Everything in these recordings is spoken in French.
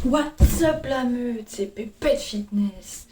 What's up la meute, c'est Pépette Fitness.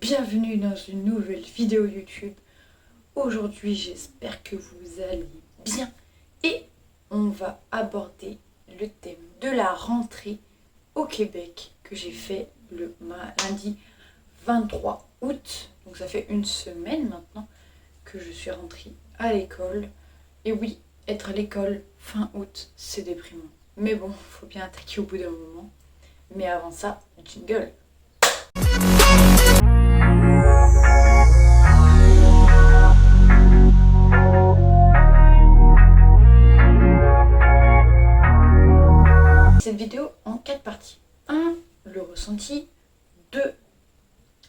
Bienvenue dans une nouvelle vidéo YouTube. Aujourd'hui, j'espère que vous allez bien et on va aborder le thème de la rentrée au Québec que j'ai fait le lundi 23 août. Donc ça fait une semaine maintenant que je suis rentrée à l'école. Et oui, être à l'école fin août, c'est déprimant. Mais bon, faut bien attaquer au bout d'un moment. Mais avant ça, jingle. Cette vidéo en 4 parties. 1. Le ressenti. 2.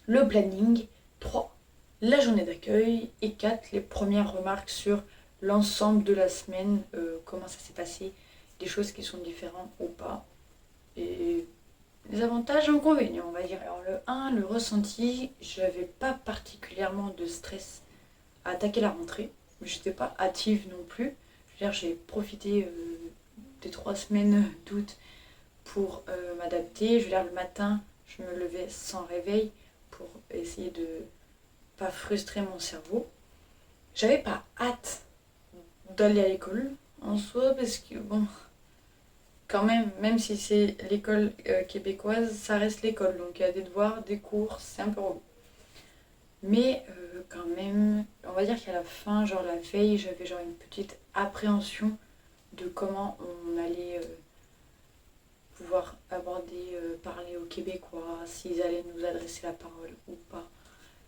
Le planning. 3. La journée d'accueil. Et 4. Les premières remarques sur l'ensemble de la semaine. Comment ça s'est passé. Des choses qui sont différentes ou pas. Et les avantages et inconvénients, on va dire. Alors le 1, le ressenti, j'avais pas particulièrement de stress à attaquer la rentrée. J'étais pas hâtive non plus. Je veux dire, j'ai profité des 3 semaines d'août pour m'adapter. Je veux dire, le matin, je me levais sans réveil pour essayer de pas frustrer mon cerveau. J'avais pas hâte d'aller à l'école en soi parce que bon, quand même si c'est l'école québécoise, ça reste l'école. Donc il y a des devoirs, des cours, c'est un peu relou. Mais quand même, on va dire qu'à la fin, genre la veille, j'avais genre une petite appréhension de comment on allait pouvoir aborder, parler aux Québécois, s'ils allaient nous adresser la parole ou pas.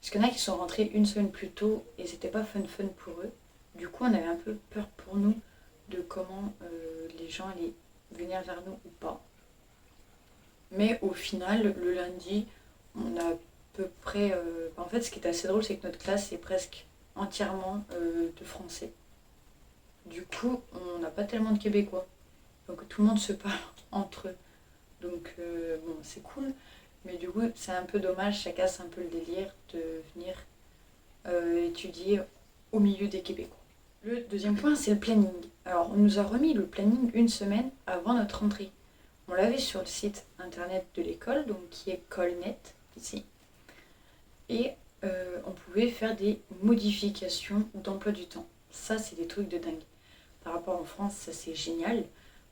Parce qu'il y en a qui sont rentrés une semaine plus tôt et c'était pas fun pour eux. Du coup, on avait un peu peur pour nous de comment les gens allaient venir vers nous ou pas. Mais au final, le lundi, on a à peu près... en fait, ce qui est assez drôle, c'est que notre classe est presque entièrement de français. Du coup, on n'a pas tellement de Québécois. Donc tout le monde se parle entre eux. Donc bon, c'est cool. Mais du coup, c'est un peu dommage, ça casse un peu le délire de venir étudier au milieu des Québécois. Le deuxième point, c'est le planning. Alors, on nous a remis le planning une semaine avant notre rentrée. On l'avait sur le site internet de l'école, donc qui est Colnet, ici. Et on pouvait faire des modifications d'emploi du temps. Ça, c'est des trucs de dingue. Par rapport en France, ça c'est génial,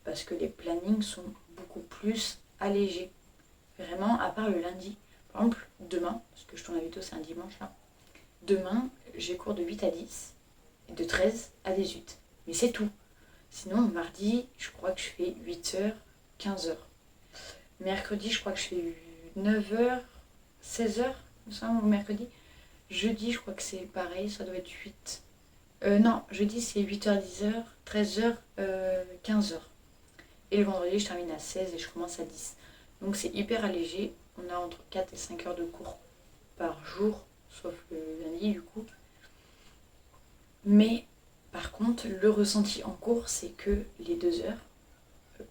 parce que les plannings sont beaucoup plus allégés. Vraiment, à part le lundi. Par exemple, demain, parce que je tourne la vidéo, c'est un dimanche là. Demain, j'ai cours de 8 à 10 et de 13 à 18. Mais c'est tout. Sinon, mardi, je crois que je fais 8h, 15h. Mercredi, je crois que je fais 9h, 16h, ça, mercredi. Jeudi, je crois que c'est pareil, ça doit être 8. Non, jeudi, c'est 8h, 10h, 13h, 15h. Et le vendredi, je termine à 16 et je commence à 10. Donc c'est hyper allégé. On a entre 4 et 5 heures de cours par jour, sauf le lundi du coup. Mais par contre, le ressenti en cours, c'est que les 2 heures,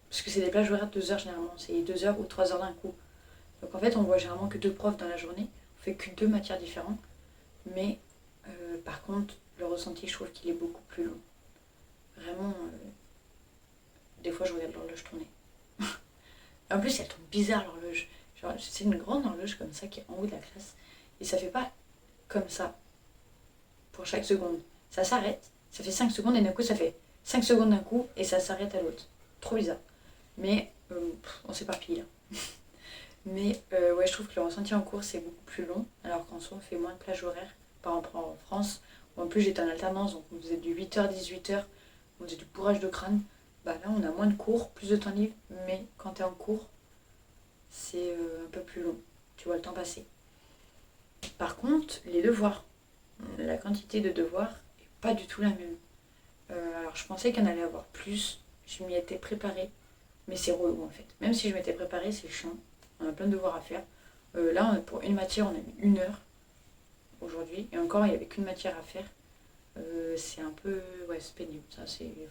parce que c'est des plages horaires de 2 heures généralement, c'est 2 heures ou 3 heures d'un coup. Donc en fait, on voit généralement que 2 profs dans la journée, on fait que 2 matières différentes. Mais par contre, le ressenti, je trouve qu'il est beaucoup plus long. Vraiment, des fois, je regarde l'horloge tourner. En plus, elle tourne bizarre l'horloge. Genre, c'est une grande horloge comme ça qui est en haut de la classe. Et ça fait pas comme ça pour chaque seconde. Ça s'arrête, ça fait 5 secondes et d'un coup ça fait 5 secondes d'un coup et ça s'arrête à l'autre. Trop bizarre. Mais on s'éparpille là. Mais ouais, je trouve que le ressenti en cours c'est beaucoup plus long. Alors qu'en soi on fait moins de plage horaire. Par exemple en France, où en plus j'étais en alternance, donc on faisait du 8h, 18h, on faisait du bourrage de crâne. Bah là on a moins de cours, plus de temps libre, mais quand t'es en cours, c'est un peu plus long. Tu vois le temps passer. Par contre, les devoirs, la quantité de devoirs est pas du tout la même. Alors je pensais qu'il y en allait avoir plus, je m'y étais préparée, mais c'est relou en fait. Même si je m'étais préparée, c'est chiant. On a plein de devoirs à faire. Là, pour une matière, on a mis 1 heure aujourd'hui, et encore, il n'y avait qu'une matière à faire. C'est un peu, ouais, c'est pénible. Ça,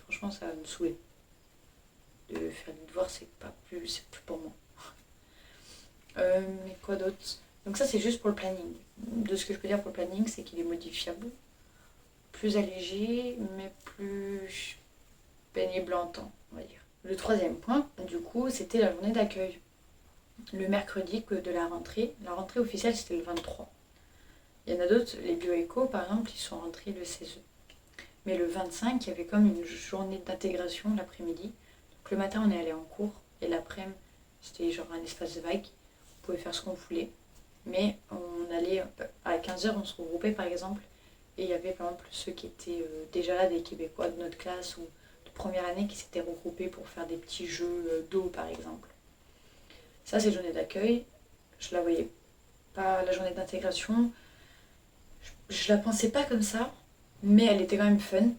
franchement, ça va me saouler. De faire des devoirs, c'est plus pour moi. Mais quoi d'autre? Donc ça, c'est juste pour le planning. De ce que je peux dire pour le planning, c'est qu'il est modifiable, plus allégé, mais plus pénible en temps, on va dire. Le troisième point, du coup, c'était la journée d'accueil. le mercredi que de la rentrée. La rentrée officielle c'était le 23. Il y en a d'autres, les bioéco par exemple, ils sont rentrés le 16. Mais le 25, il y avait comme une journée d'intégration l'après-midi. Donc le matin on est allé en cours et l'après-midi c'était genre un espace vague. On pouvait faire ce qu'on voulait. Mais on allait à 15h on se regroupait par exemple. Et il y avait par exemple ceux qui étaient déjà là, des Québécois de notre classe ou de première année qui s'étaient regroupés pour faire des petits jeux d'eau par exemple. Ça c'est journée d'accueil. Je la voyais pas, la journée d'intégration. Je la pensais pas comme ça, mais elle était quand même fun.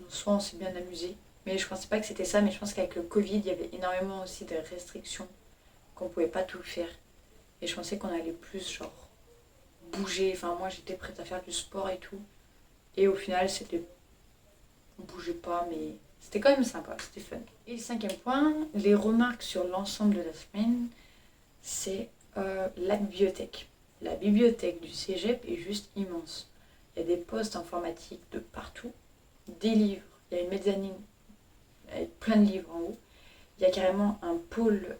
Soit on s'est bien amusé, mais je pensais pas que c'était ça. Mais je pense qu'avec le Covid, il y avait énormément aussi de restrictions, qu'on pouvait pas tout faire. Et je pensais qu'on allait plus genre bouger. Enfin moi j'étais prête à faire du sport et tout. Et au final c'était, on bougeait pas, mais c'était quand même sympa, c'était fun. Et le cinquième point, les remarques sur l'ensemble de la semaine, c'est la bibliothèque. La bibliothèque du cégep est juste immense. Il y a des postes informatiques de partout, des livres, il y a une mezzanine avec plein de livres en haut. Il y a carrément un pôle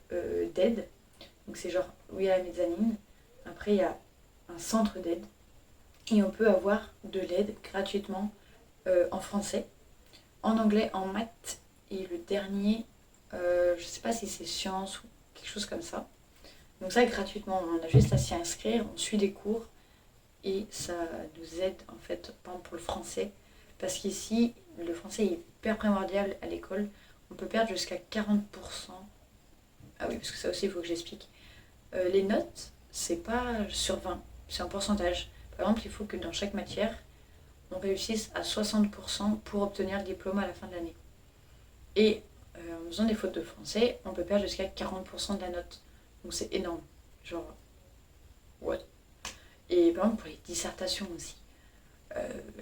d'aide, donc c'est genre où il y a la mezzanine. Après il y a un centre d'aide et on peut avoir de l'aide gratuitement en français, en anglais, en maths et le dernier, je sais pas si c'est sciences ou quelque chose comme ça. Donc ça gratuitement, on a juste à s'y inscrire, on suit des cours et ça nous aide en fait, par exemple pour le français, parce qu'ici le français est hyper primordial à l'école, on peut perdre jusqu'à 40%. Ah oui, parce que ça aussi il faut que j'explique. Les notes, c'est pas sur 20, c'est un pourcentage. Par exemple, il faut que dans chaque matière, on réussisse à 60% pour obtenir le diplôme à la fin de l'année. Et en faisant des fautes de français, on peut perdre jusqu'à 40% de la note. Donc c'est énorme. Genre, what? Et par exemple, pour les dissertations aussi.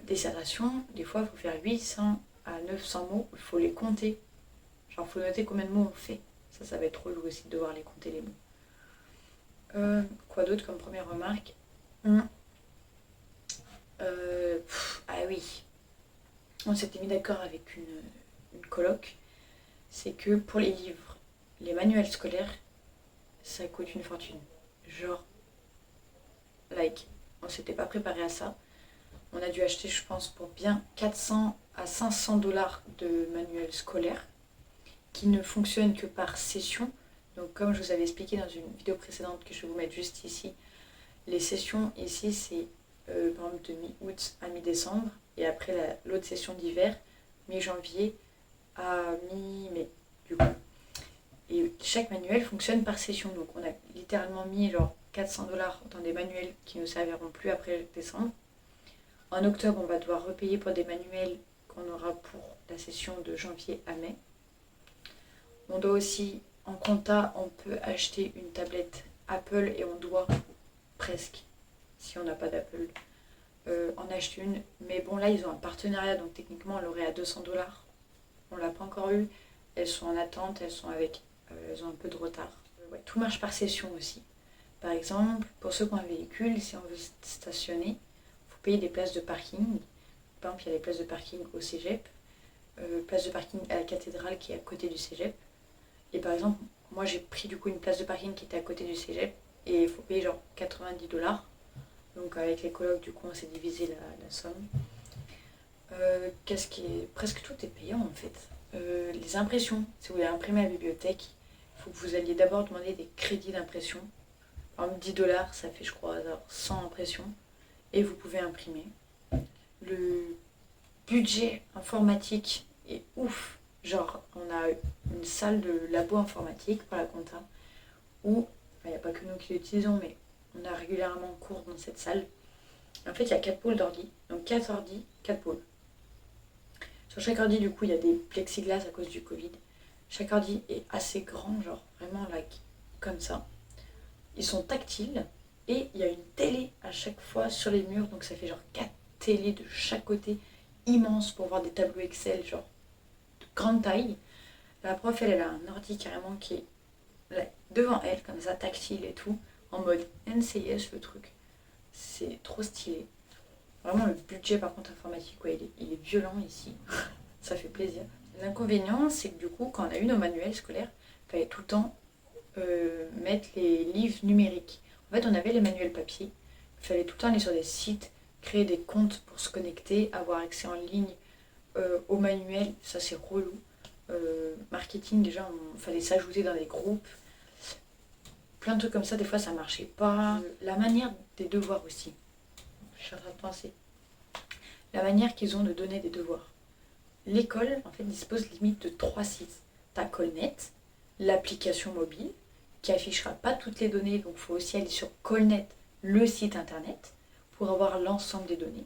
Dissertations, des fois, il faut faire 800 à 900 mots, il faut les compter. Genre, il faut noter combien de mots on fait. Ça va être trop lourd aussi de devoir les compter les mots. Quoi d'autre comme première remarque? Ah oui, on s'était mis d'accord avec une coloc, c'est que pour les livres, les manuels scolaires, ça coûte une fortune. Genre, on s'était pas préparé à ça. On a dû acheter, je pense, pour bien 400 à 500 dollars de manuels scolaires qui ne fonctionnent que par session. Donc, comme je vous avais expliqué dans une vidéo précédente que je vais vous mettre juste ici, les sessions ici, c'est par exemple de mi-août à mi-décembre. Et après l'autre session d'hiver, mi-janvier à mi-mai, du coup. Et chaque manuel fonctionne par session. Donc on a littéralement mis genre 400 dollars dans des manuels qui ne nous serviront plus après décembre. En octobre, on va devoir repayer pour des manuels qu'on aura pour la session de janvier à mai. On doit aussi, en compta, on peut acheter une tablette Apple et on doit presque, si on n'a pas d'Apple, en acheter une. Mais bon, là, ils ont un partenariat, donc techniquement, on l'aurait à 200 dollars. On ne l'a pas encore eu. Elles sont en attente, elles ont un peu de retard. Ouais, tout marche par session aussi. Par exemple, pour ceux qui ont un véhicule, si on veut stationner, il faut payer des places de parking. Par exemple, il y a les places de parking au cégep, place de parking à la cathédrale qui est à côté du cégep. Et par exemple, moi j'ai pris du coup une place de parking qui était à côté du cégep et il faut payer genre 90 dollars. Donc avec les colocs, du coup, on s'est divisé la somme. Qu'est-ce qui est... Presque tout est payant en fait. Les impressions, si vous voulez imprimer à la bibliothèque, il faut que vous alliez d'abord demander des crédits d'impression. Par exemple, 10 dollars, ça fait je crois 100 impressions. Et vous pouvez imprimer. Le budget informatique est ouf. Genre, on a une salle de labo informatique pour la compta où, il n'y a pas que nous qui l'utilisons, mais on a régulièrement cours dans cette salle. En fait, il y a 4 pôles d'ordi. Donc 4 ordi, 4 pôles. Sur chaque ordi, du coup, il y a des plexiglas à cause du Covid. Chaque ordi est assez grand, genre vraiment comme ça. Ils sont tactiles et il y a une télé à chaque fois sur les murs. Donc ça fait genre 4 télés de chaque côté, immenses pour voir des tableaux Excel, genre de grande taille. La prof, elle a un ordi carrément qui est là, devant elle, comme ça, tactile et tout, en mode NCIS le truc. C'est trop stylé. Vraiment, le budget par contre informatique, ouais, il est violent ici. Ça fait plaisir. L'inconvénient, c'est que du coup, quand on a eu nos manuels scolaires, il fallait tout le temps mettre les livres numériques. En fait, on avait les manuels papier. Il fallait tout le temps aller sur des sites, créer des comptes pour se connecter, avoir accès en ligne au manuel. Ça, c'est relou. Marketing, déjà, il fallait s'ajouter dans des groupes. Plein de trucs comme ça, des fois, ça marchait pas. La manière des devoirs aussi. Je suis en train de penser. La manière qu'ils ont de donner des devoirs. L'école, en fait, dispose limite de 3 sites. T'as Colnet, l'application mobile, qui affichera pas toutes les données, donc il faut aussi aller sur Colnet, le site internet, pour avoir l'ensemble des données.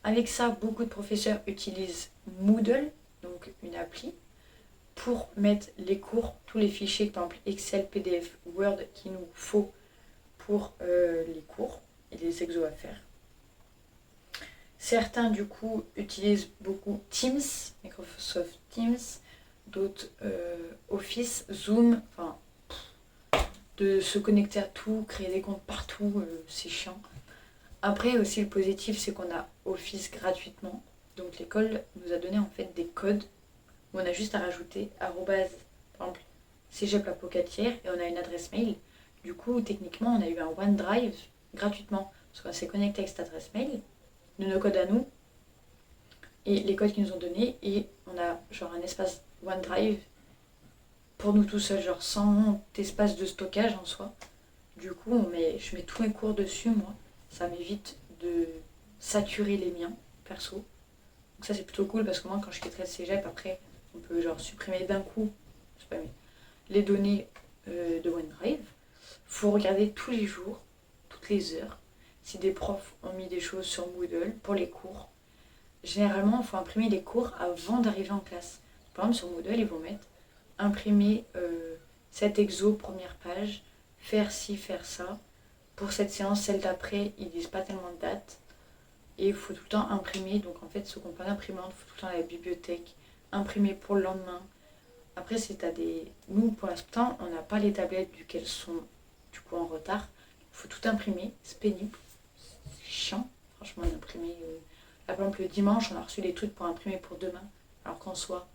Avec ça, beaucoup de professeurs utilisent Moodle, donc une appli, pour mettre les cours, tous les fichiers, par exemple Excel, PDF, Word, qu'il nous faut pour les cours et les exos à faire. Certains, du coup, utilisent beaucoup Teams, Microsoft Teams, d'autres Office, Zoom, enfin, de se connecter à tout, créer des comptes partout, c'est chiant. Après, aussi, le positif, c'est qu'on a Office gratuitement. Donc, l'école nous a donné, en fait, des codes où on a juste à rajouter arrobase, par exemple, Cégep La Pocatière, et on a une adresse mail. Du coup, techniquement, on a eu un OneDrive gratuitement, parce qu'on s'est connecté avec cette adresse mail, de nos codes à nous, et les codes qu'ils nous ont donnés, et on a genre un espace OneDrive pour nous tout seuls, genre sans espace de stockage en soi. Du coup, je mets tous mes cours dessus, moi. Ça m'évite de saturer les miens, perso. Donc ça, c'est plutôt cool, parce que moi, quand je quitterai le cégep, après, on peut genre supprimer d'un coup, je sais pas, mais les données de OneDrive. Faut regarder tous les jours, toutes les heures, si des profs ont mis des choses sur Moodle pour les cours. Généralement, il faut imprimer les cours avant d'arriver en classe. Par exemple, sur Moodle, ils vont mettre imprimer cet exo, première page, faire ci, faire ça. Pour cette séance, celle d'après, ils disent pas tellement de dates. Et il faut tout le temps imprimer. Donc en fait, ceux qui n'ont pas d'imprimante, il faut tout le temps aller à la bibliothèque, imprimer pour le lendemain. Après, si t'as des... Nous, pour l'instant, on n'a pas les tablettes vu qu'elles sont du coup en retard. Il faut tout imprimer, c'est pénible. C'est chiant, franchement, d'imprimer. Là, par exemple, le dimanche, on a reçu des trucs pour imprimer pour demain. Alors qu'en soit,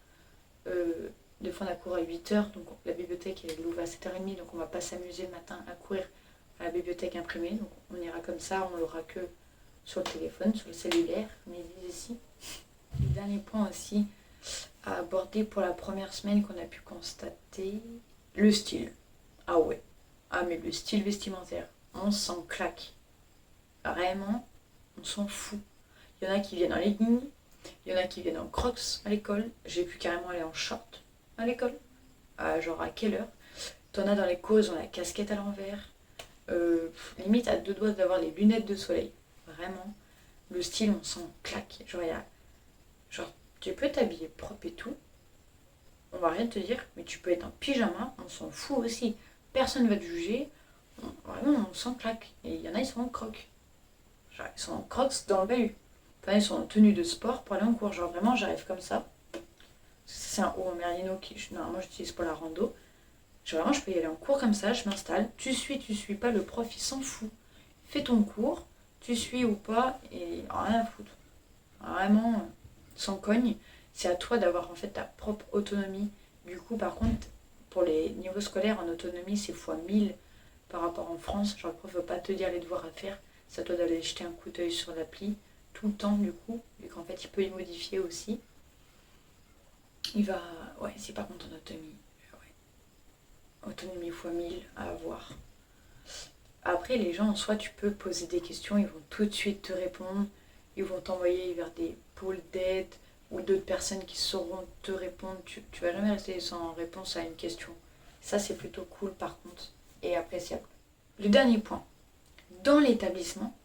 des fois on a cours à 8h, donc la bibliothèque elle ouvre à 7h30, donc on va pas s'amuser le matin à courir à la bibliothèque imprimée. Donc on ira comme ça, on l'aura que sur le téléphone, sur le cellulaire, mais ici. Le dernier point aussi à aborder pour la première semaine qu'on a pu constater, le style. Ah ouais, ah mais le style vestimentaire, on s'en claque. Vraiment, on s'en fout. Il y en a qui viennent en leggings, il y en a qui viennent en crocs à l'école. J'ai pu carrément aller en short à l'école. Genre à quelle heure? T'en as dans les cours, ils ont la casquette à l'envers. Limite à 2 doigts d'avoir les lunettes de soleil. Vraiment, le style, on s'en claque. Genre, tu peux t'habiller propre et tout. On va rien te dire, mais tu peux être en pyjama, on s'en fout aussi. Personne ne va te juger. Vraiment, on s'en claque. Et il y en a, ils sont en crocs. Genre, ils sont en crocs dans le bahut. Enfin, ils sont en tenue de sport pour aller en cours. Genre, vraiment, j'arrive comme ça. C'est un haut en merlino qui, normalement, j'utilise pour la rando. Genre, vraiment, je peux y aller en cours comme ça, je m'installe. Tu suis pas, le prof, il s'en fout. Fais ton cours, tu suis ou pas, et rien à foutre. Vraiment, sans cogne. C'est à toi d'avoir en fait ta propre autonomie. Du coup, par contre, pour les niveaux scolaires, en autonomie, c'est fois 1000 par rapport en France. Genre, le prof ne veut pas te dire les devoirs à faire. C'est à toi d'aller jeter un coup d'œil sur l'appli tout le temps, du coup, vu qu'en fait, il peut y modifier aussi. Il va... Ouais, c'est par contre en autonomie. Ouais. Autonomie fois 1000 à avoir. Après, les gens, en soi, tu peux poser des questions, ils vont tout de suite te répondre. Ils vont t'envoyer vers des pôles d'aide ou d'autres personnes qui sauront te répondre. Tu vas jamais rester sans réponse à une question. Ça, c'est plutôt cool, par contre, et appréciable. Le dernier point. Dans l'établissement,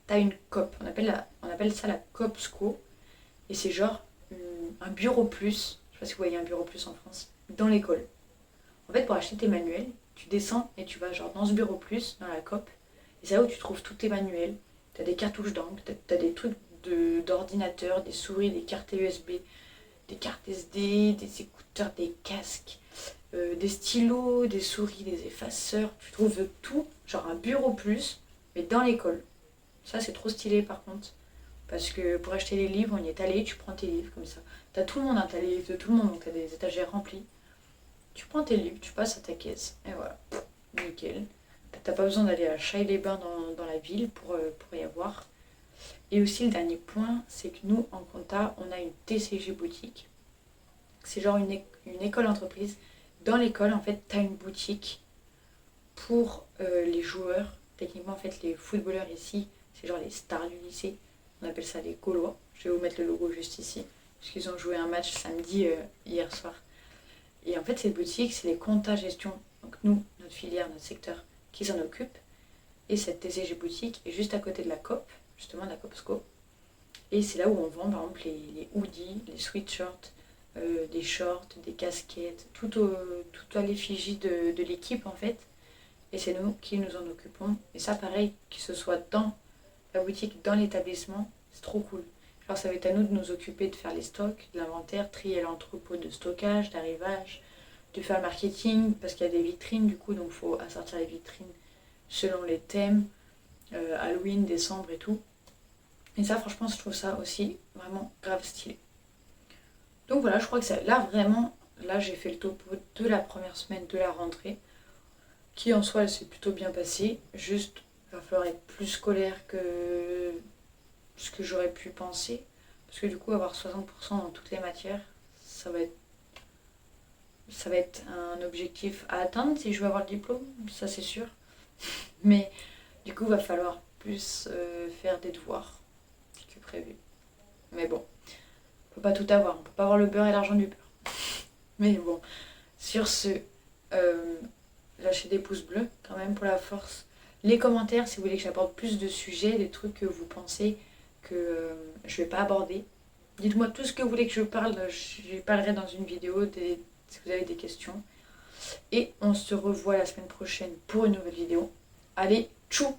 tu as une COP. On appelle ça la COPSCO. Et c'est genre un bureau plus. Je sais pas si vous voyez un bureau plus en France. Dans l'école. En fait, pour acheter tes manuels, tu descends et tu vas genre dans ce bureau plus, dans la COP. Et c'est là où tu trouves tous tes manuels. Tu as des cartouches d'encre, tu as des trucs d'ordinateur, des souris, des cartes USB, des cartes SD, des écouteurs, des casques, des stylos, des souris, des effaceurs. Tu trouves tout, genre un bureau plus, mais dans l'école. Ça, c'est trop stylé par contre. Parce que pour acheter les livres, on y est allé, tu prends tes livres comme ça. T'as tout le monde, hein, t'as les livres de tout le monde, donc t'as des étagères remplies. tu prends tes livres, tu passes à ta caisse, et voilà, nickel. T'as pas besoin d'aller à Chaille-les-Bains dans la ville pour y avoir. Et aussi le dernier point, c'est que nous, en compta, on a une TCG boutique. C'est genre une école entreprise. Dans l'école, en fait, t'as une boutique pour les joueurs. Techniquement, en fait, les footballeurs ici, c'est genre les stars du lycée. On appelle ça les Gaulois. Je vais vous mettre le logo juste ici. Parce qu'ils ont joué un match samedi hier soir. Et en fait, cette boutique, c'est les compta gestion. Donc nous, notre filière, notre secteur, qui s'en occupe. Et cette TCG boutique est juste à côté de la COP, justement de la COPSCO. Et c'est là où on vend par exemple les hoodies, les sweatshirts, des shorts, des casquettes, tout à l'effigie de l'équipe en fait. Et c'est nous qui nous en occupons. Et ça pareil, que ce soit dans la boutique, dans l'établissement, c'est trop cool. Alors ça va être à nous de nous occuper de faire les stocks, de l'inventaire, trier l'entrepôt de stockage, d'arrivage, de faire le marketing, parce qu'il y a des vitrines du coup, donc il faut assortir les vitrines selon les thèmes, Halloween, décembre et tout. Et ça franchement je trouve ça aussi vraiment grave stylé. Donc voilà, je crois que ça, là vraiment, là j'ai fait le topo de la première semaine de la rentrée, qui en soi elle s'est plutôt bien passée, juste il va falloir être plus scolaire que ce que j'aurais pu penser, parce que du coup avoir 60% dans toutes les matières, ça va être un objectif à atteindre si je veux avoir le diplôme, ça c'est sûr. Mais du coup, il va falloir plus faire des devoirs que prévu. Mais bon, on peut pas tout avoir. On peut pas avoir le beurre et l'argent du beurre. Mais bon, sur ce, lâchez des pouces bleus quand même pour la force. Les commentaires si vous voulez que j'apporte plus de sujets, des trucs que vous pensez que je vais pas aborder. Dites-moi tout ce que vous voulez que je parle. Je parlerai dans une vidéo si vous avez des questions. Et on se revoit la semaine prochaine pour une nouvelle vidéo. Allez, tchou!